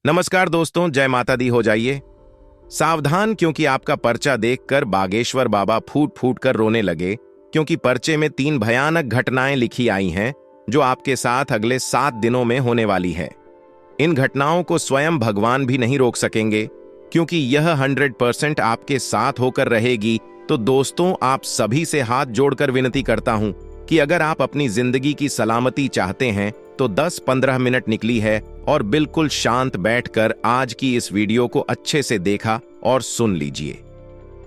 नमस्कार दोस्तों, जय माता दी हो जाइए। सावधान, क्योंकि आपका पर्चा देखकर बागेश्वर बाबा फूट फूट कर रोने लगे, क्योंकि पर्चे में 3 भयानक घटनाएं लिखी आई हैं जो आपके साथ अगले 7 दिनों में होने वाली है। इन घटनाओं को स्वयं भगवान भी नहीं रोक सकेंगे, क्योंकि यह 100% आपके साथ होकर रहेगी। तो दोस्तों, आप सभी से हाथ जोड़कर विनती करता हूं कि अगर आप अपनी जिंदगी की सलामती चाहते हैं तो 10-15 मिनट निकली है और बिल्कुल शांत बैठकर आज की इस वीडियो को अच्छे से देखा और सुन लीजिए,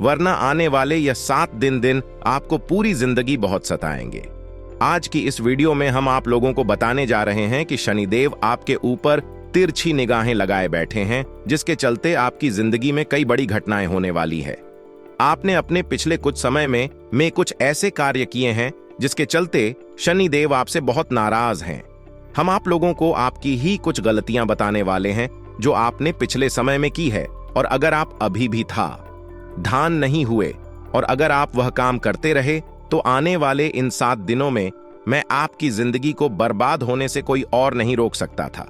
वरना आने वाले यह 7 दिन आपको पूरी जिंदगी बहुत सताएंगे। आज की इस वीडियो में हम आप लोगों को बताने जा रहे हैं कि शनिदेव आपके ऊपर तिरछी निगाहें लगाए बैठे हैं, जिसके चलते आपकी जिंदगी में कई बड़ी घटनाएं होने वाली है। आपने अपने पिछले कुछ समय में कुछ ऐसे कार्य किए हैं जिसके चलते शनिदेव आपसे बहुत नाराज हैं। हम आप लोगों को आपकी ही कुछ गलतियां बताने वाले हैं जो आपने पिछले समय में की है, और अगर आप अभी भी ध्यान नहीं हुए और अगर आप वह काम करते रहे तो आने वाले इन 7 दिनों में मैं आपकी जिंदगी को बर्बाद होने से कोई और नहीं रोक सकता था।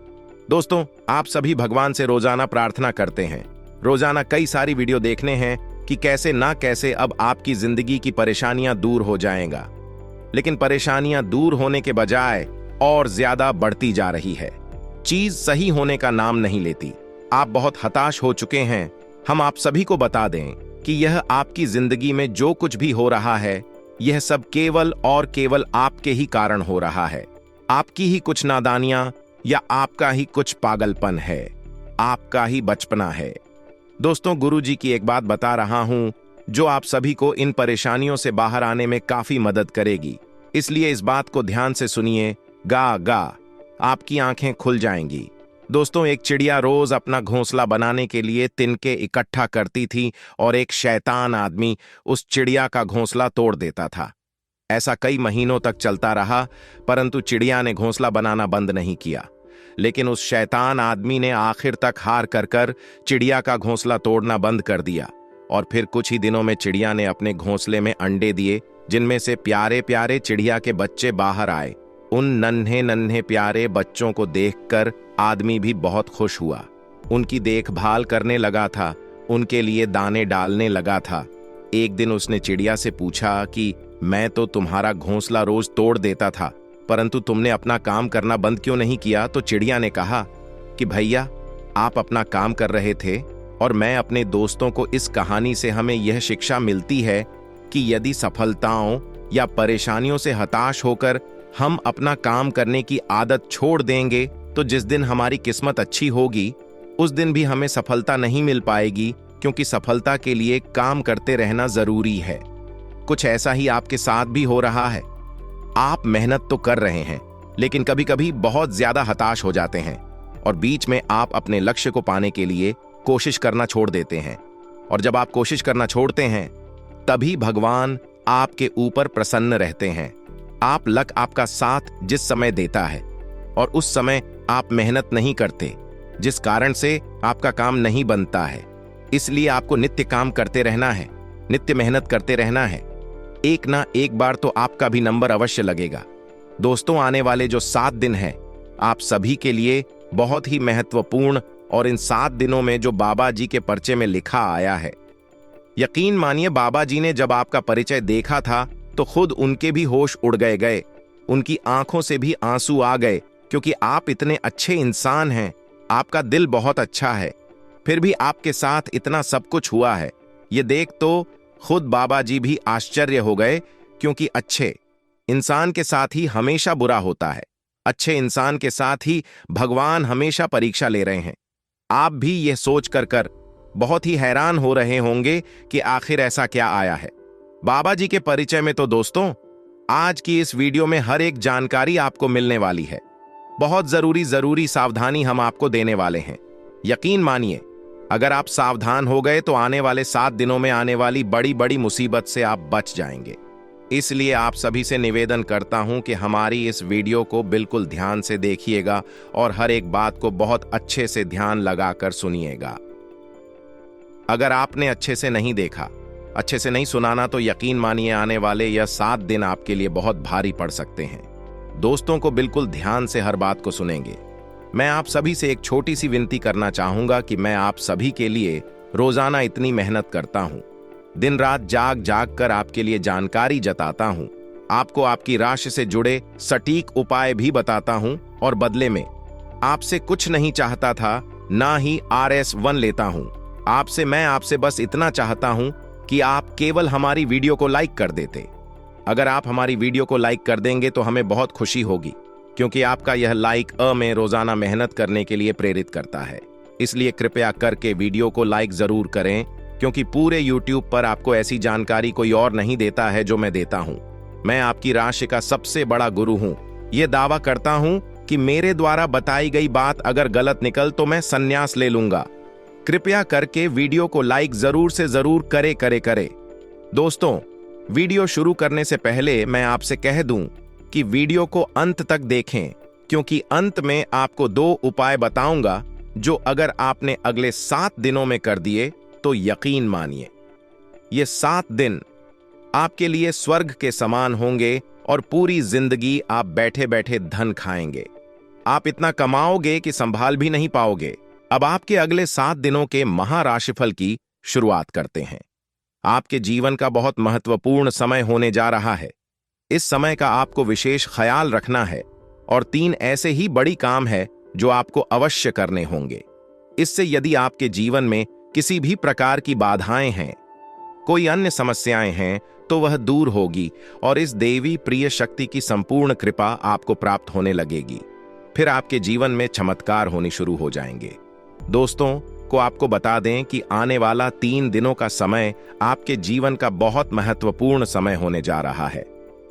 दोस्तों, आप सभी भगवान से रोजाना प्रार्थना करते हैं, रोजाना कई सारी वीडियो देखने हैं कि कैसे ना कैसे अब आपकी जिंदगी की परेशानियां दूर हो जाएगा, लेकिन परेशानियां दूर होने के बजाय और ज्यादा बढ़ती जा रही है। चीज सही होने का नाम नहीं लेती। आप बहुत हताश हो चुके हैं। हम आप सभी को बता दें कि यह आपकी जिंदगी में जो कुछ भी हो रहा है, यह सब केवल और केवल आपके ही कारण हो रहा है। आपकी ही कुछ नादानियां या आपका ही कुछ पागलपन है, आपका ही बचपना है। दोस्तों, गुरुजी की एक बात बता रहा हूं जो आप सभी को इन परेशानियों से बाहर आने में काफी मदद करेगी, इसलिए इस बात को ध्यान से सुनिए। गा आपकी आंखें खुल जाएंगी। दोस्तों, एक चिड़िया रोज अपना घोंसला बनाने के लिए तिनके इकट्ठा करती थी और एक शैतान आदमी उस चिड़िया का घोंसला तोड़ देता था। ऐसा कई महीनों तक चलता रहा, परंतु चिड़िया ने घोंसला बनाना बंद नहीं किया। लेकिन उस शैतान आदमी ने आखिर तक हार कर चिड़िया का घोंसला तोड़ना बंद कर दिया, और फिर कुछ ही दिनों में चिड़िया ने अपने घोंसले में अंडे दिए, जिनमें से प्यारे प्यारे चिड़िया के बच्चे बाहर आए। उन नन्हे नन्हे प्यारे बच्चों को देखकर आदमी भी बहुत खुश हुआ। उनकी देखभाल करने लगा था, उनके लिए दाने डालने लगा था। एक दिन उसने चिड़िया से पूछा कि मैं तो तुम्हारा घोंसला रोज तोड़ देता था, परंतु तुमने अपना काम करना बंद क्यों नहीं किया? तो चिड़िया ने कहा कि भैया, आप अपना काम कर रहे थे और मैं अपने दोस्तों को इस कहानी से हमें यह शिक्षा मिलती है कि यदि सफलताओं या परेशानियों से हताश होकर हम अपना काम करने की आदत छोड़ देंगे तो जिस दिन हमारी किस्मत अच्छी होगी उस दिन भी हमें सफलता नहीं मिल पाएगी, क्योंकि सफलता के लिए काम करते रहना जरूरी है। कुछ ऐसा ही आपके साथ भी हो रहा है। आप मेहनत तो कर रहे हैं, लेकिन कभी कभी बहुत ज्यादा हताश हो जाते हैं और बीच में आप अपने लक्ष्य को पाने के लिए कोशिश करना छोड़ देते हैं। और जब आप कोशिश करना छोड़ते हैं तभी भगवान आपके ऊपर प्रसन्न रहते हैं। लक आपका साथ जिस समय देता है और उस समय आप मेहनत नहीं करते, जिस कारण से आपका काम नहीं बनता है। इसलिए आपको नित्य काम करते रहना है, नित्य मेहनत करते रहना है। एक ना एक बार तो आपका भी नंबर अवश्य लगेगा। दोस्तों, आने वाले जो 7 दिन हैं आप सभी के लिए बहुत ही महत्वपूर्ण, और इन 7 दिनों में जो बाबा जी के पर्चे में लिखा आया है, यकीन मानिए बाबा जी ने जब आपका परिचय देखा था तो खुद उनके भी होश उड़ गए, उनकी आंखों से भी आंसू आ गए, क्योंकि आप इतने अच्छे इंसान हैं, आपका दिल बहुत अच्छा है, फिर भी आपके साथ इतना सब कुछ हुआ है। ये देख तो खुद बाबा जी भी आश्चर्य हो गए, क्योंकि अच्छे इंसान के साथ ही हमेशा बुरा होता है, अच्छे इंसान के साथ ही भगवान हमेशा परीक्षा ले रहे हैं। आप भी यह सोच कर बहुत ही हैरान हो रहे होंगे कि आखिर ऐसा क्या आया है बाबा जी के परिचय में। तो दोस्तों, आज की इस वीडियो में हर एक जानकारी आपको मिलने वाली है। बहुत जरूरी सावधानी हम आपको देने वाले हैं। यकीन मानिए, अगर आप सावधान हो गए तो आने वाले 7 दिनों में आने वाली बड़ी बड़ी मुसीबत से आप बच जाएंगे। इसलिए आप सभी से निवेदन करता हूं कि हमारी इस वीडियो को बिल्कुल ध्यान से देखिएगा और हर एक बात को बहुत अच्छे से ध्यान लगाकर सुनिएगा। अगर आपने अच्छे से नहीं देखा, अच्छे से नहीं सुनाना, तो यकीन मानिए आने वाले यह 7 दिन आपके लिए बहुत भारी पड़ सकते हैं। दोस्तों को बिल्कुल ध्यान से हर बात को सुनेंगे। मैं आप सभी से एक छोटी सी विनती करना चाहूंगा कि मैं आप सभी के लिए रोजाना इतनी मेहनत करता हूं, दिन रात जाग जाग कर आपके लिए जानकारी जताता हूं, आपको आपकी राशि से जुड़े सटीक उपाय भी बताता हूं और बदले में आपसे कुछ नहीं चाहता था, ना ही RS1 लेता हूं। मैं आपसे बस इतना चाहता हूं कि आप केवल हमारी वीडियो को लाइक कर देते। अगर आप हमारी वीडियो को लाइक कर देंगे तो हमें बहुत खुशी होगी, क्योंकि आपका यह लाइक में रोजाना मेहनत करने के लिए प्रेरित करता है। इसलिए कृपया करके वीडियो को लाइक जरूर करें, क्योंकि पूरे YouTube पर आपको ऐसी जानकारी कोई और नहीं देता है जो मैं देता हूं। मैं आपकी राशि का सबसे बड़ा गुरु हूं। यह दावा करता हूं कि मेरे द्वारा बताई गई बात अगर गलत निकल तो मैं संन्यास ले लूंगा। कृपया करके वीडियो को लाइक जरूर से जरूर करे। दोस्तों, वीडियो शुरू करने से पहले मैं आपसे कह दूं कि वीडियो को अंत तक देखें, क्योंकि अंत में आपको 2 उपाय बताऊंगा जो अगर आपने अगले 7 दिनों में कर दिए तो यकीन मानिए ये 7 दिन आपके लिए स्वर्ग के समान होंगे और पूरी जिंदगी आप बैठे बैठे धन खाएंगे। आप इतना कमाओगे कि संभाल भी नहीं पाओगे। अब आपके अगले 7 दिनों के महाराशिफल की शुरुआत करते हैं। आपके जीवन का बहुत महत्वपूर्ण समय होने जा रहा है। इस समय का आपको विशेष ख्याल रखना है और 3 ऐसे ही बड़ी काम है जो आपको अवश्य करने होंगे। इससे यदि आपके जीवन में किसी भी प्रकार की बाधाएं हैं, कोई अन्य समस्याएं हैं, तो वह दूर होगी और इस देवी प्रिय शक्ति की संपूर्ण कृपा आपको प्राप्त होने लगेगी। फिर आपके जीवन में चमत्कार होने शुरू हो जाएंगे। दोस्तों को आपको बता दें कि आने वाला 3 दिनों का समय आपके जीवन का बहुत महत्वपूर्ण समय होने जा रहा है।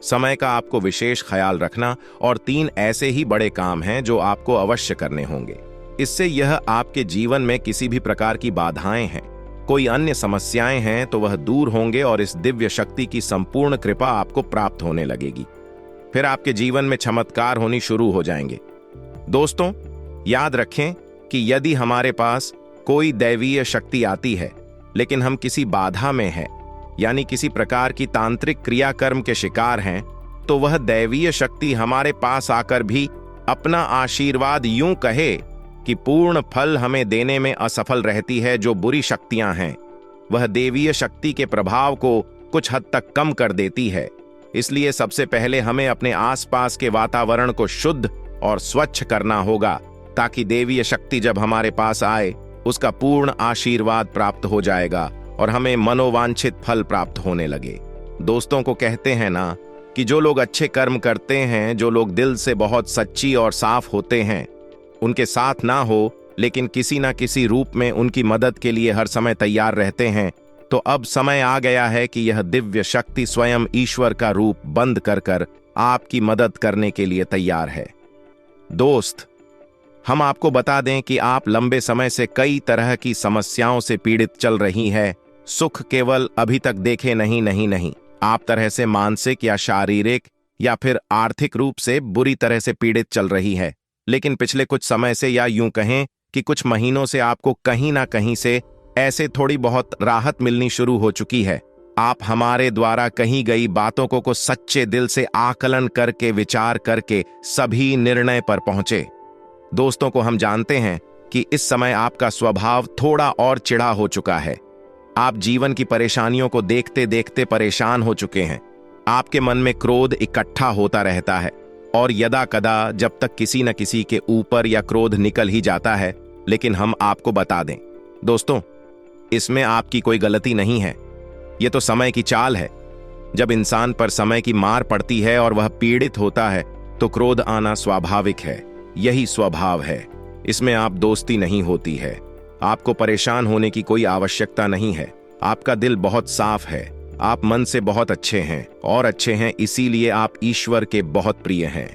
समय का आपको विशेष ख्याल रखना और 3 ऐसे ही बड़े काम हैं जो आपको अवश्य करने होंगे। इससे यह आपके जीवन में किसी भी प्रकार की बाधाएं हैं, कोई अन्य समस्याएं हैं, तो वह दूर होंगे और इस दिव्य शक्ति की संपूर्ण कृपा आपको प्राप्त होने लगेगी। फिर आपके जीवन में चमत्कार होनी शुरू हो जाएंगे। दोस्तों, याद रखें कि यदि हमारे पास कोई दैवीय शक्ति आती है लेकिन हम किसी बाधा में हैं, यानी किसी प्रकार की तांत्रिक क्रियाकर्म के शिकार हैं, तो वह दैवीय शक्ति हमारे पास आकर भी अपना आशीर्वाद यूं कहे कि पूर्ण फल हमें देने में असफल रहती है। जो बुरी शक्तियां हैं वह देवीय शक्ति के प्रभाव को कुछ हद तक कम कर देती है। इसलिए सबसे पहले हमें अपने आसपास के वातावरण को शुद्ध और स्वच्छ करना होगा, ताकि देवीय शक्ति जब हमारे पास आए उसका पूर्ण आशीर्वाद प्राप्त हो जाएगा और हमें मनोवांछित फल प्राप्त होने लगे। दोस्तों को कहते हैं ना कि जो लोग अच्छे कर्म करते हैं, जो लोग दिल से बहुत सच्ची और साफ होते हैं, उनके साथ ना हो लेकिन किसी ना किसी रूप में उनकी मदद के लिए हर समय तैयार रहते हैं, तो अब समय आ गया है कि यह दिव्य शक्ति स्वयं ईश्वर का रूप बंद कर आपकी मदद करने के लिए तैयार है। दोस्त, हम आपको बता दें कि आप लंबे समय से कई तरह की समस्याओं से पीड़ित चल रही हैं। सुख केवल अभी तक देखे नहीं, आप तरह से मानसिक या शारीरिक या फिर आर्थिक रूप से बुरी तरह से पीड़ित चल रही है। लेकिन पिछले कुछ समय से, या यूं कहें कि कुछ महीनों से, आपको कहीं ना कहीं से ऐसे थोड़ी बहुत राहत मिलनी शुरू हो चुकी है। आप हमारे द्वारा कही गई बातों को सच्चे दिल से आकलन करके, विचार करके सभी निर्णय पर पहुंचे। दोस्तों को हम जानते हैं कि इस समय आपका स्वभाव थोड़ा और चिढ़ा हो चुका है। आप जीवन की परेशानियों को देखते देखते परेशान हो चुके हैं। आपके मन में क्रोध इकट्ठा होता रहता है और यदा कदा जब तक किसी न किसी के ऊपर या क्रोध निकल ही जाता है। लेकिन हम आपको बता दें दोस्तों, इसमें आपकी कोई गलती नहीं है। यह तो समय की चाल है। जब इंसान पर समय की मार पड़ती है और वह पीड़ित होता है तो क्रोध आना स्वाभाविक है। यही स्वभाव है। इसमें आप दोस्ती नहीं होती है। आपको परेशान होने की कोई आवश्यकता नहीं है। आपका दिल बहुत साफ है। आप मन से बहुत अच्छे हैं और अच्छे हैं, इसीलिए आप ईश्वर के बहुत प्रिय हैं।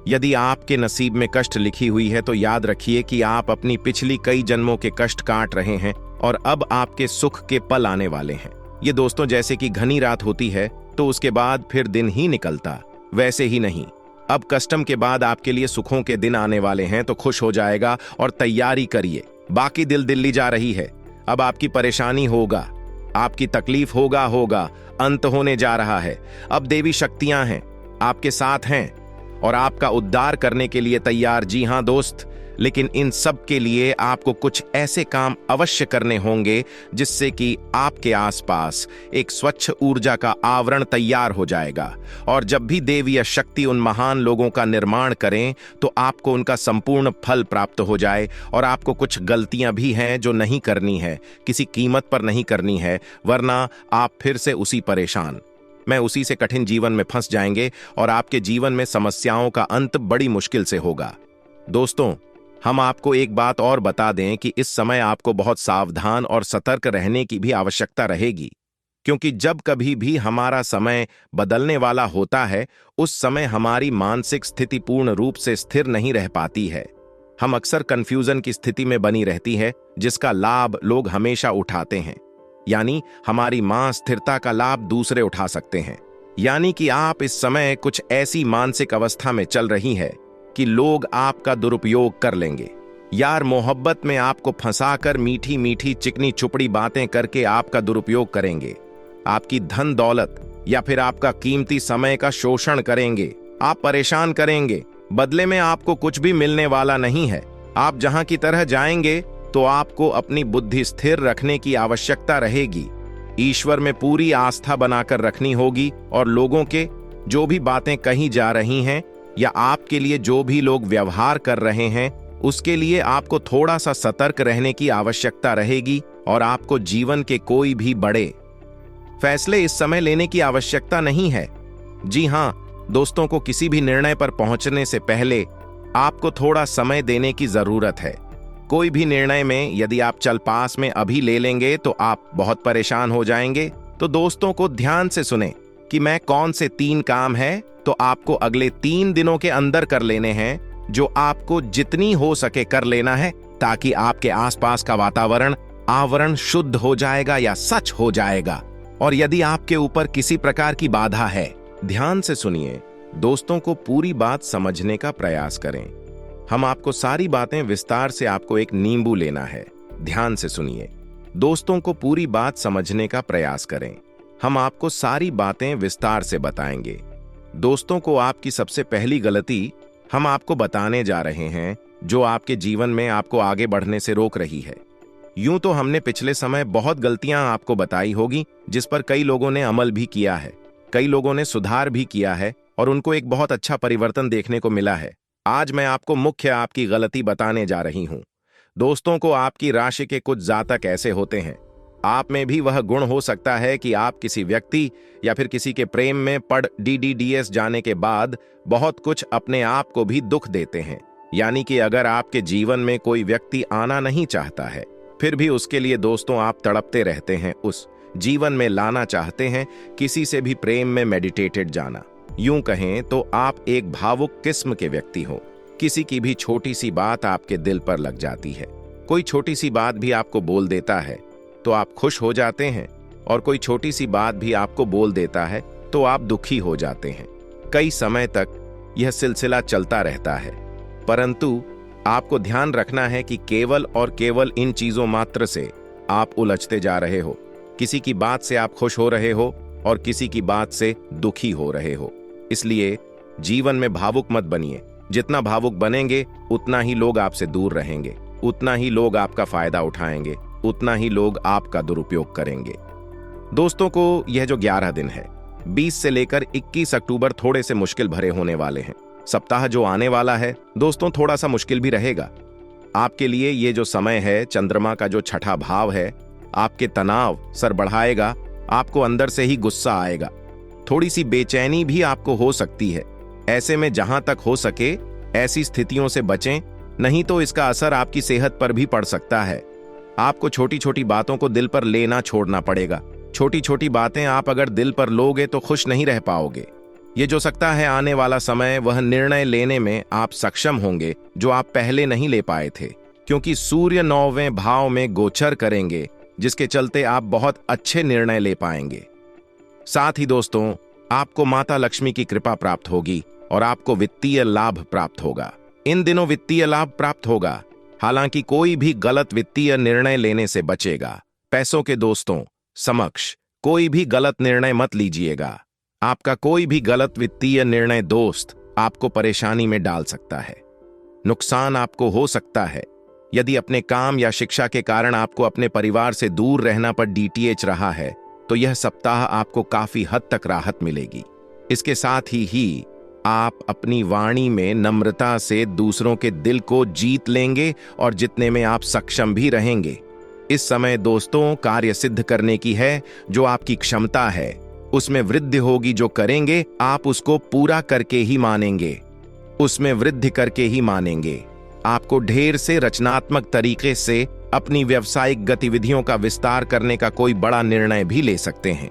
यदि आपके नसीब में कष्ट लिखी हुई है तो याद रखिए कि आप अपनी पिछली कई जन्मों के कष्ट काट रहे हैं और अब आपके सुख के पल आने वाले हैं। ये दोस्तों जैसे कि घनी रात होती है तो उसके बाद फिर दिन ही निकलता, वैसे ही नहीं, अब कष्टम के बाद आपके लिए सुखों के दिन आने वाले हैं। तो खुश हो जाएगा और तैयारी करिए। बाकी दिल्ली जा रही है। अब आपकी परेशानी होगा, आपकी तकलीफ होगा, अंत होने जा रहा है। अब देवी शक्तियां हैं, आपके साथ हैं और आपका उद्धार करने के लिए तैयार। जी हां दोस्त, लेकिन इन सब के लिए आपको कुछ ऐसे काम अवश्य करने होंगे जिससे कि आपके आसपास एक स्वच्छ ऊर्जा का आवरण तैयार हो जाएगा। और जब भी देवीय शक्ति उन महान लोगों का निर्माण करें तो आपको उनका संपूर्ण फल प्राप्त हो जाए। और आपको कुछ गलतियां भी हैं जो नहीं करनी है, किसी कीमत पर नहीं करनी है, वरना आप फिर से उसी परेशान मैं उसी से कठिन जीवन में फंस जाएंगे और आपके जीवन में समस्याओं का अंत बड़ी मुश्किल से होगा। दोस्तों, हम आपको एक बात और बता दें कि इस समय आपको बहुत सावधान और सतर्क रहने की भी आवश्यकता रहेगी, क्योंकि जब कभी भी हमारा समय बदलने वाला होता है उस समय हमारी मानसिक स्थिति पूर्ण रूप से स्थिर नहीं रह पाती है। हम अक्सर कंफ्यूजन की स्थिति में बनी रहती है जिसका लाभ लोग हमेशा उठाते हैं, यानी हमारी स्थिरता का लाभ दूसरे उठा सकते हैं। यानी कि आप इस समय कुछ ऐसी मानसिक अवस्था में चल रही है कि लोग आपका दुरुपयोग कर लेंगे। यार, मोहब्बत में आपको फंसाकर मीठी मीठी चिकनी चुपड़ी बातें करके आपका दुरुपयोग करेंगे, आपकी धन दौलत या फिर आपका कीमती समय का शोषण करेंगे, आप परेशान करेंगे। बदले में आपको कुछ भी मिलने वाला नहीं है। आप जहां की तरह जाएंगे तो आपको अपनी बुद्धि स्थिर रखने की आवश्यकता रहेगी। ईश्वर में पूरी आस्था बनाकर रखनी होगी और लोगों के जो भी बातें कही जा रही हैं या आपके लिए जो भी लोग व्यवहार कर रहे हैं उसके लिए आपको थोड़ा सा सतर्क रहने की आवश्यकता रहेगी। और आपको जीवन के कोई भी बड़े फैसले इस समय लेने की आवश्यकता नहीं है। जी हां दोस्तों, को किसी भी निर्णय पर पहुंचने से पहले आपको थोड़ा समय देने की जरूरत है। कोई भी निर्णय में यदि आप चल पास में अभी ले लेंगे तो आप बहुत परेशान हो जाएंगे। तो दोस्तों को ध्यान से सुने कि मैं कौन से 3 काम है तो आपको अगले 3 दिनों के अंदर कर लेने हैं, जो आपको जितनी हो सके कर लेना है, ताकि आपके आसपास का वातावरण आवरण शुद्ध हो जाएगा या सच हो जाएगा। और यदि आपके ऊपर किसी प्रकार की बाधा है, ध्यान से सुनिए दोस्तों, को पूरी बात समझने का प्रयास करें। हम आपको सारी बातें विस्तार से आपको एक नींबू लेना है। ध्यान से सुनिए दोस्तों, को पूरी बात समझने का प्रयास करें। हम आपको सारी बातें विस्तार से बताएंगे। दोस्तों को आपकी सबसे पहली गलती हम आपको बताने जा रहे हैं जो आपके जीवन में आपको आगे बढ़ने से रोक रही है। यूं तो हमने पिछले समय बहुत गलतियां आपको बताई होगी जिस पर कई लोगों ने अमल भी किया है, कई लोगों ने सुधार भी किया है और उनको एक बहुत अच्छा परिवर्तन देखने को मिला है। आज मैं आपको मुख्य आपकी गलती बताने जा रही हूं। दोस्तों को आपकी राशि के कुछ जातक ऐसे होते हैं, आप में भी वह गुण हो सकता है कि आप किसी व्यक्ति या फिर किसी के प्रेम में पड़ DDDS जाने के बाद बहुत कुछ अपने आप को भी दुख देते हैं। यानी कि अगर आपके जीवन में कोई व्यक्ति आना नहीं चाहता है फिर भी उसके लिए दोस्तों आप तड़पते रहते हैं, उस जीवन में लाना चाहते हैं, किसी से भी प्रेम में मेडिटेटेड जाना। यूं कहें तो आप एक भावुक किस्म के व्यक्ति हो। किसी की भी छोटी सी बात आपके दिल पर लग जाती है। कोई छोटी सी बात भी आपको बोल देता है तो आप खुश हो जाते हैं और कोई छोटी सी बात भी आपको बोल देता है तो आप दुखी हो जाते हैं। कई समय तक यह सिलसिला चलता रहता है, परंतु आपको ध्यान रखना है कि केवल और केवल इन चीजों मात्र से आप उलझते जा रहे हो। किसी की बात से आप खुश हो रहे हो और किसी की बात से दुखी हो रहे हो। इसलिए जीवन में भावुक मत बनिए। जितना भावुक बनेंगे उतना ही लोग आपसे दूर रहेंगे, उतना ही लोग आपका फायदा उठाएंगे, उतना ही लोग आपका दुरुपयोग करेंगे। दोस्तों को यह जो 11 दिन है 20 से लेकर 21 अक्टूबर थोड़े से मुश्किल भरे होने वाले हैं। सप्ताह जो आने वाला है दोस्तों थोड़ा सा मुश्किल भी रहेगा आपके लिए। ये जो समय है, चंद्रमा का जो छठा भाव है, आपके तनाव सर बढ़ाएगा, आपको अंदर से ही गुस्सा आएगा, थोड़ी सी बेचैनी भी आपको हो सकती है। ऐसे में जहां तक हो सके ऐसी स्थितियों से बचें, नहीं तो इसका असर आपकी सेहत पर भी पड़ सकता है। आपको छोटी छोटी बातों को दिल पर लेना छोड़ना पड़ेगा। छोटी छोटी बातें आप अगर दिल पर लोगे तो खुश नहीं रह पाओगे। ये जो सकता है आने वाला समय, वह निर्णय लेने में आप सक्षम होंगे जो आप पहले नहीं ले पाए थे, क्योंकि सूर्य 9वें भाव में गोचर करेंगे, जिसके चलते आप बहुत अच्छे निर्णय ले पाएंगे। साथ ही दोस्तों आपको माता लक्ष्मी की कृपा प्राप्त होगी और आपको वित्तीय लाभ प्राप्त होगा। इन दिनों वित्तीय लाभ प्राप्त होगा, हालांकि कोई भी गलत वित्तीय निर्णय लेने से बचेगा। पैसों के दोस्तों समक्ष कोई भी गलत निर्णय मत लीजिएगा। आपका कोई भी गलत वित्तीय निर्णय दोस्त आपको परेशानी में डाल सकता है। नुकसान आपको हो सकता है। यदि अपने काम या शिक्षा के कारण आपको अपने परिवार से दूर रहना पर डीटीएच रहा है, तो यह सप्ताह आपको काफी हद तक राहत मिलेगी। इसके साथ ही आप अपनी वाणी में नम्रता से दूसरों के दिल को जीत लेंगे और जितने में आप सक्षम भी रहेंगे। इस समय दोस्तों कार्य सिद्ध करने की है, जो आपकी क्षमता है उसमें वृद्धि होगी। जो करेंगे आप उसको पूरा करके ही मानेंगे, उसमें वृद्धि करके ही मानेंगे। आपको ढेर से रचनात्मक तरीके से अपनी व्यावसायिक गतिविधियों का विस्तार करने का कोई बड़ा निर्णय भी ले सकते हैं।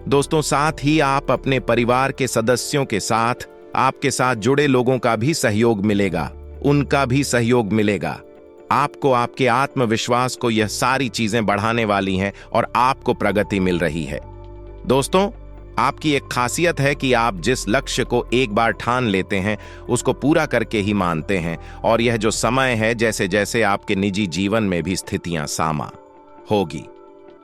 दोस्तों साथ ही आप अपने परिवार के सदस्यों के साथ, आपके साथ जुड़े लोगों का भी सहयोग मिलेगा, उनका भी सहयोग मिलेगा। आपको आपके आत्मविश्वास को यह सारी चीजें बढ़ाने वाली हैं और आपको प्रगति मिल रही है। दोस्तों आपकी एक खासियत है कि आप जिस लक्ष्य को एक बार ठान लेते हैं उसको पूरा करके ही मानते हैं, और यह जो समय है जैसे जैसे आपके निजी जीवन में भी स्थितियां सामा होगी,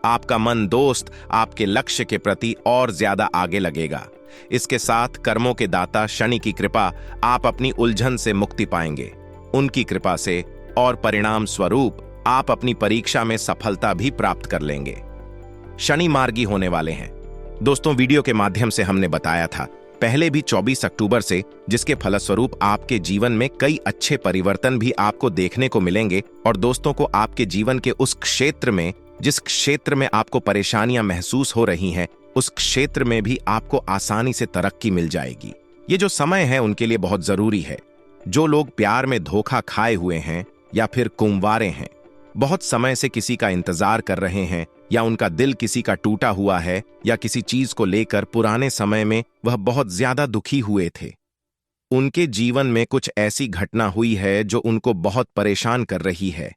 आपका मन दोस्त आपके लक्ष्य के प्रति और ज्यादा आगे लगेगा। इसके साथ कर्मों के दाता शनि की कृपा, आप अपनी उलझन से मुक्ति पाएंगे उनकी कृपा से, और परिणाम स्वरूप आप अपनी परीक्षा में सफलता भी प्राप्त कर लेंगे। शनि मार्गी होने वाले हैं। दोस्तों वीडियो के माध्यम से हमने बताया था पहले भी 24 अक्टूबर से, जिसके फलस्वरूप आपके जीवन में कई अच्छे परिवर्तन भी आपको देखने को मिलेंगे, और दोस्तों को आपके जीवन के उस क्षेत्र में, जिस क्षेत्र में आपको परेशानियां महसूस हो रही हैं, उस क्षेत्र में भी आपको आसानी से तरक्की मिल जाएगी। ये जो समय है उनके लिए बहुत जरूरी है। जो लोग प्यार में धोखा खाए हुए हैं या फिर कुंवारे हैं, बहुत समय से किसी का इंतजार कर रहे हैं, या उनका दिल किसी का टूटा हुआ है, या किसी चीज को लेकर पुराने समय में वह बहुत ज्यादा दुखी हुए थे, उनके जीवन में कुछ ऐसी घटना हुई है जो उनको बहुत परेशान कर रही है।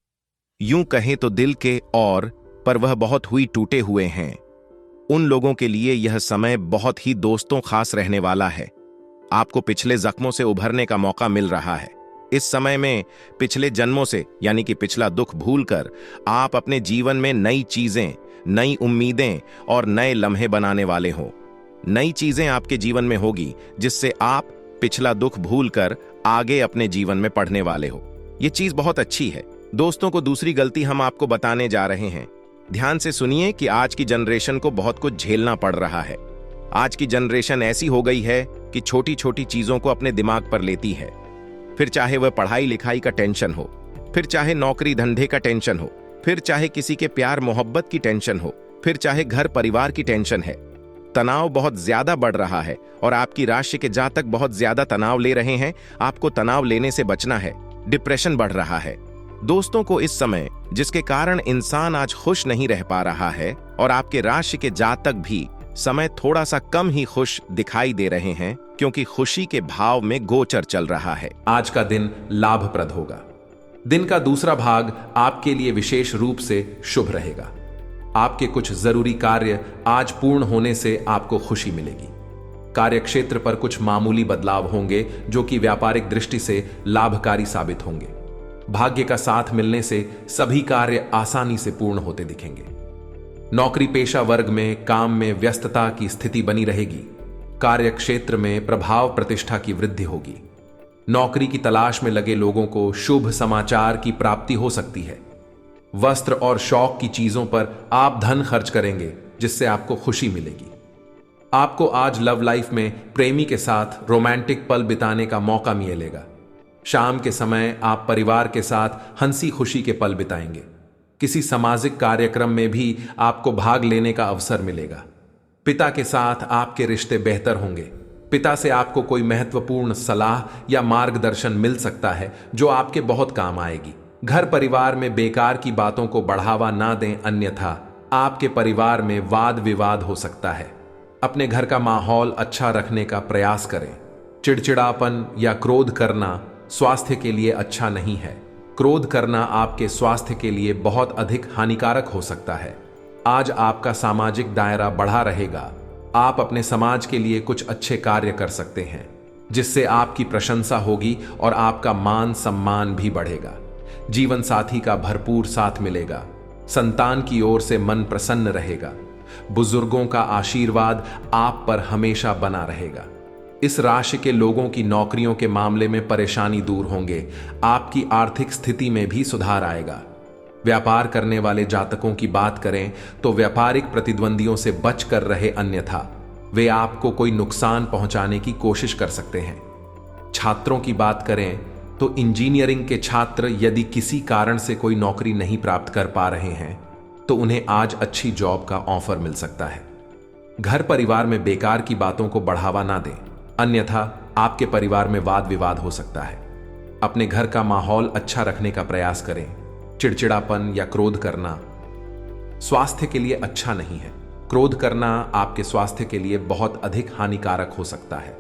यूं कहें तो दिल के और पर वह बहुत हुई टूटे हुए हैं। उन लोगों के लिए यह समय बहुत ही दोस्तों खास रहने वाला है। आपको पिछले जख्मों से उभरने का मौका मिल रहा है। इस समय में पिछले जन्मों से यानी कि पिछला दुख भूलकर आप अपने जीवन में नई चीजें, नई उम्मीदें और नए लम्हे बनाने वाले हो। नई चीजें आपके जीवन में होगी जिससे आप पिछला दुख भूलकर आगे अपने जीवन में बढ़ने वाले हो। ये चीज बहुत अच्छी है। दोस्तों को दूसरी गलती हम आपको बताने जा रहे हैं। ध्यान से सुनिए कि आज की जनरेशन को बहुत कुछ झेलना पड़ रहा है। आज की जनरेशन ऐसी हो गई है कि छोटी छोटी चीजों को अपने दिमाग पर लेती है, फिर चाहे वह पढ़ाई लिखाई का टेंशन हो, फिर चाहे नौकरी धंधे का टेंशन हो, फिर चाहे किसी के प्यार मोहब्बत की टेंशन हो, फिर चाहे घर परिवार की टेंशन है। तनाव बहुत ज्यादा बढ़ रहा है और आपकी राशि के जातक बहुत ज्यादा तनाव ले रहे हैं। आपको तनाव लेने से बचना है। डिप्रेशन बढ़ रहा है। दोस्तों को इस समय, जिसके कारण इंसान आज खुश नहीं रह पा रहा है, और आपके राशि के जातक भी समय थोड़ा सा कम ही खुश दिखाई दे रहे हैं, क्योंकि खुशी के भाव में गोचर चल रहा है। आज का दिन लाभप्रद होगा। दिन का दूसरा भाग आपके लिए विशेष रूप से शुभ रहेगा। आपके कुछ जरूरी कार्य आज पूर्ण होने से आपको खुशी मिलेगी। कार्यक्षेत्र पर कुछ मामूली बदलाव होंगे जो कि व्यापारिक दृष्टि से लाभकारी साबित होंगे। भाग्य का साथ मिलने से सभी कार्य आसानी से पूर्ण होते दिखेंगे। नौकरी पेशा वर्ग में काम में व्यस्तता की स्थिति बनी रहेगी। कार्यक्षेत्र में प्रभाव प्रतिष्ठा की वृद्धि होगी। नौकरी की तलाश में लगे लोगों को शुभ समाचार की प्राप्ति हो सकती है। वस्त्र और शौक की चीजों पर आप धन खर्च करेंगे जिससे आपको खुशी मिलेगी। आपको आज लव लाइफ में प्रेमी के साथ रोमांटिक पल बिताने का मौका मिलेगा। शाम के समय आप परिवार के साथ हंसी खुशी के पल बिताएंगे। किसी सामाजिक कार्यक्रम में भी आपको भाग लेने का अवसर मिलेगा। पिता के साथ आपके रिश्ते बेहतर होंगे। पिता से आपको कोई महत्वपूर्ण सलाह या मार्गदर्शन मिल सकता है जो आपके बहुत काम आएगी। घर परिवार में बेकार की बातों को बढ़ावा ना दें, अन्यथा आपके परिवार में वाद विवाद हो सकता है। अपने घर का माहौल अच्छा रखने का प्रयास करें। चिड़चिड़ापन या क्रोध करना स्वास्थ्य के लिए अच्छा नहीं है। क्रोध करना आपके स्वास्थ्य के लिए बहुत अधिक हानिकारक हो सकता है। आज आपका सामाजिक दायरा बढ़ा रहेगा। आप अपने समाज के लिए कुछ अच्छे कार्य कर सकते हैं जिससे आपकी प्रशंसा होगी और आपका मान सम्मान भी बढ़ेगा। जीवन साथी का भरपूर साथ मिलेगा। संतान की ओर से मन प्रसन्न रहेगा। बुजुर्गों का आशीर्वाद आप पर हमेशा बना रहेगा। इस राशि के लोगों की नौकरियों के मामले में परेशानी दूर होंगे। आपकी आर्थिक स्थिति में भी सुधार आएगा। व्यापार करने वाले जातकों की बात करें तो व्यापारिक प्रतिद्वंदियों से बच कर रहे, अन्यथा वे आपको कोई नुकसान पहुंचाने की कोशिश कर सकते हैं। छात्रों की बात करें तो इंजीनियरिंग के छात्र यदि किसी कारण से कोई नौकरी नहीं प्राप्त कर पा रहे हैं तो उन्हें आज अच्छी जॉब का ऑफर मिल सकता है। घर परिवार में बेकार की बातों को बढ़ावा ना दें, अन्यथा आपके परिवार में वाद विवाद हो सकता है। अपने घर का माहौल अच्छा रखने का प्रयास करें। चिड़चिड़ापन या क्रोध करना स्वास्थ्य के लिए अच्छा नहीं है। क्रोध करना आपके स्वास्थ्य के लिए बहुत अधिक हानिकारक हो सकता है।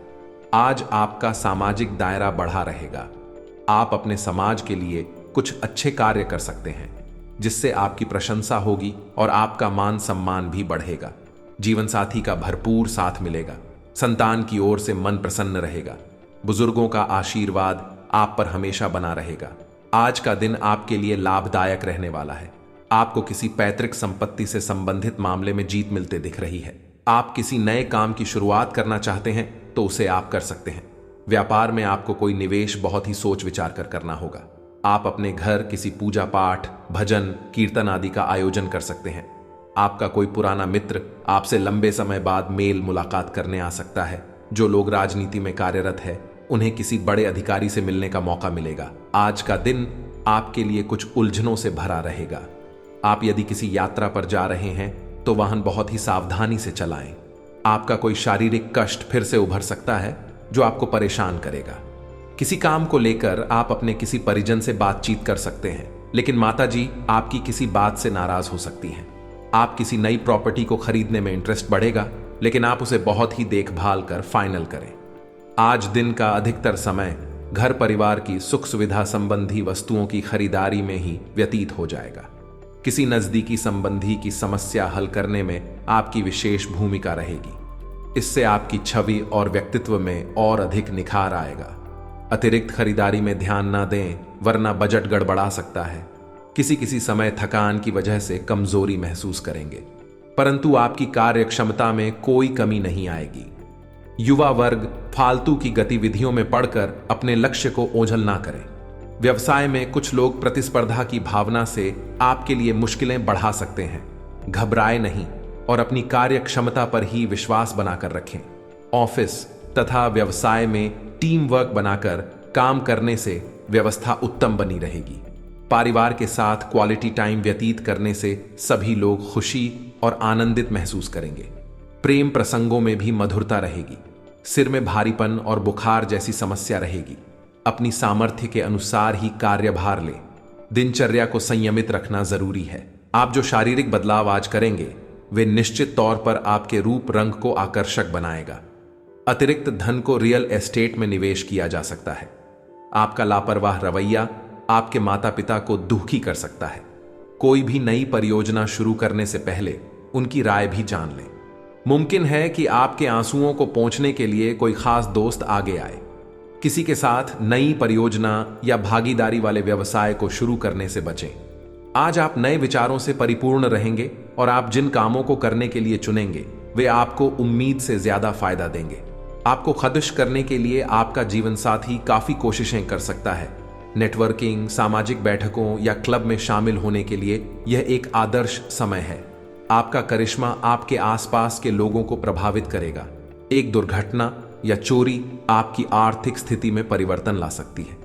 आज आपका सामाजिक दायरा बढ़ा रहेगा। आप अपने समाज के लिए कुछ अच्छे कार्य कर सकते हैं, जिससे आपकी प्रशंसा होगी और आपका मान सम्मान भी बढ़ेगा। जीवन साथी का भरपूर साथ मिलेगा। संतान की ओर से मन प्रसन्न रहेगा। बुजुर्गों का आशीर्वाद आप पर हमेशा बना रहेगा। आज का दिन आपके लिए लाभदायक रहने वाला है। आपको किसी पैतृक संपत्ति से संबंधित मामले में जीत मिलते दिख रही है। आप किसी नए काम की शुरुआत करना चाहते हैं तो उसे आप कर सकते हैं। व्यापार में आपको कोई निवेश बहुत ही सोच विचार कर करना होगा। आप अपने घर किसी पूजा पाठ, भजन, कीर्तन आदि का आयोजन कर सकते हैं। आपका कोई पुराना मित्र आपसे लंबे समय बाद मेल मुलाकात करने आ सकता है। जो लोग राजनीति में कार्यरत है उन्हें किसी बड़े अधिकारी से मिलने का मौका मिलेगा। आज का दिन आपके लिए कुछ उलझनों से भरा रहेगा। आप यदि किसी यात्रा पर जा रहे हैं तो वाहन बहुत ही सावधानी से चलाएं। आपका कोई शारीरिक कष्ट फिर से उभर सकता है जो आपको परेशान करेगा। किसी काम को लेकर आप अपने किसी परिजन से बातचीत कर सकते हैं, लेकिन माताजी आपकी किसी बात से नाराज हो सकती हैं। आप किसी नई प्रॉपर्टी को खरीदने में इंटरेस्ट बढ़ेगा, लेकिन आप उसे बहुत ही देखभाल कर फाइनल करें। आज दिन का अधिकतर समय घर परिवार की सुख सुविधा संबंधी वस्तुओं की खरीदारी में ही व्यतीत हो जाएगा। किसी नजदीकी संबंधी की समस्या हल करने में आपकी विशेष भूमिका रहेगी। इससे आपकी छवि और व्यक्तित्व में और अधिक निखार आएगा। अतिरिक्त खरीदारी में ध्यान ना दें, वरना बजट गड़बड़ा सकता है। किसी समय थकान की वजह से कमजोरी महसूस करेंगे, परंतु आपकी कार्य क्षमता में कोई कमी नहीं आएगी। युवा वर्ग फालतू की गतिविधियों में पड़कर अपने लक्ष्य को ओझल ना करें। व्यवसाय में कुछ लोग प्रतिस्पर्धा की भावना से आपके लिए मुश्किलें बढ़ा सकते हैं। घबराए नहीं और अपनी कार्य क्षमता पर ही विश्वास बनाकर रखें। ऑफिस तथा व्यवसाय में टीम वर्क बनाकर काम करने से व्यवस्था उत्तम बनी रहेगी। परिवार के साथ क्वालिटी टाइम व्यतीत करने से सभी लोग खुशी और आनंदित महसूस करेंगे। प्रेम प्रसंगों में भी मधुरता रहेगी। सिर में भारीपन और बुखार जैसी समस्या रहेगी। अपनी सामर्थ्य के अनुसार ही कार्यभार लें। दिनचर्या को संयमित रखना जरूरी है। आप जो शारीरिक बदलाव आज करेंगे वे निश्चित तौर पर आपके रूप रंग को आकर्षक बनाएगा। अतिरिक्त धन को रियल एस्टेट में निवेश किया जा सकता है। आपका लापरवाह रवैया आपके माता पिता को दुखी कर सकता है। कोई भी नई परियोजना शुरू करने से पहले उनकी राय भी जान लें। मुमकिन है कि आपके आंसुओं को पोंछने के लिए कोई खास दोस्त आगे आए। किसी के साथ नई परियोजना या भागीदारी वाले व्यवसाय को शुरू करने से बचें। आज आप नए विचारों से परिपूर्ण रहेंगे और आप जिन कामों को करने के लिए चुनेंगे वे आपको उम्मीद से ज्यादा फायदा देंगे। आपको खुश करने के लिए आपका जीवन साथी काफी कोशिशें कर सकता है। नेटवर्किंग, सामाजिक बैठकों या क्लब में शामिल होने के लिए यह एक आदर्श समय है। आपका करिश्मा आपके आसपास के लोगों को प्रभावित करेगा। एक दुर्घटना या चोरी आपकी आर्थिक स्थिति में परिवर्तन ला सकती है।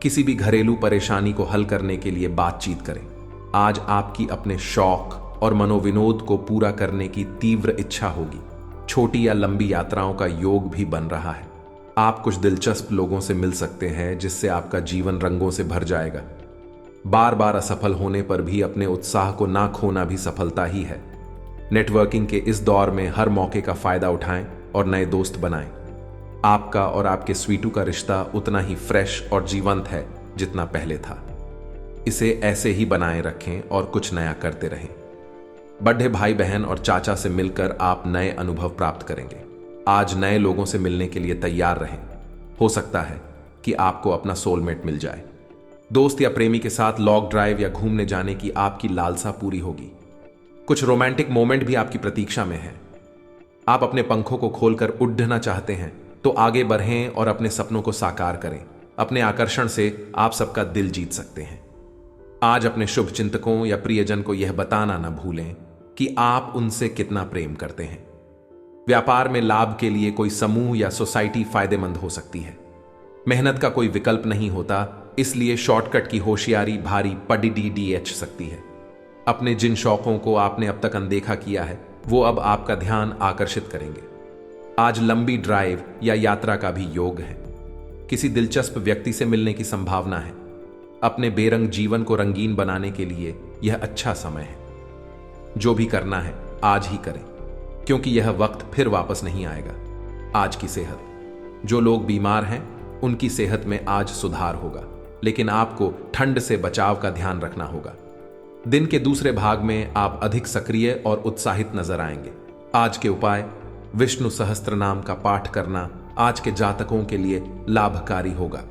किसी भी घरेलू परेशानी को हल करने के लिए बातचीत करें। आज आपकी अपने शौक और मनोविनोद को पूरा करने की तीव्र इच्छा होगी। छोटी या लंबी यात्राओं का योग भी बन रहा है। आप कुछ दिलचस्प लोगों से मिल सकते हैं, जिससे आपका जीवन रंगों से भर जाएगा। बार बार असफल होने पर भी अपने उत्साह को ना खोना भी सफलता ही है। नेटवर्किंग के इस दौर में हर मौके का फायदा उठाएं और नए दोस्त बनाएं। आपका और आपके स्वीटू का रिश्ता उतना ही फ्रेश और जीवंत है जितना पहले था। इसे ऐसे ही बनाए रखें और कुछ नया करते रहें। बड़े भाई बहन और चाचा से मिलकर आप नए अनुभव प्राप्त करेंगे। आज नए लोगों से मिलने के लिए तैयार रहें। हो सकता है कि आपको अपना सोलमेट मिल जाए। दोस्त या प्रेमी के साथ लॉन्ग ड्राइव या घूमने जाने की आपकी लालसा पूरी होगी। कुछ रोमांटिक मोमेंट भी आपकी प्रतीक्षा में है। आप अपने पंखों को खोलकर उड़ना चाहते हैं, तो आगे बढ़ें और अपने सपनों को साकार करें। अपने आकर्षण से आप सबका दिल जीत सकते हैं। आज अपने शुभ चिंतकों या प्रियजन को यह बताना न भूलें कि आप उनसे कितना प्रेम करते हैं। व्यापार में लाभ के लिए कोई समूह या सोसाइटी फायदेमंद हो सकती है। मेहनत का कोई विकल्प नहीं होता, इसलिए शॉर्टकट की होशियारी भारी पड़ी सकती है। अपने जिन शौकों को आपने अब तक अनदेखा किया है, वो अब आपका ध्यान आकर्षित करेंगे। आज लंबी ड्राइव या यात्रा का भी योग है। किसी दिलचस्प व्यक्ति से मिलने की संभावना है। अपने बेरंग जीवन को रंगीन बनाने के लिए यह अच्छा समय है। जो भी करना है आज ही करें, क्योंकि यह वक्त फिर वापस नहीं आएगा। आज की सेहत, जो लोग बीमार हैं उनकी सेहत में आज सुधार होगा, लेकिन आपको ठंड से बचाव का ध्यान रखना होगा। दिन के दूसरे भाग में आप अधिक सक्रिय और उत्साहित नजर आएंगे। आज के उपाय: विष्णु सहस्त्र नाम का पाठ करना आज के जातकों के लिए लाभकारी होगा।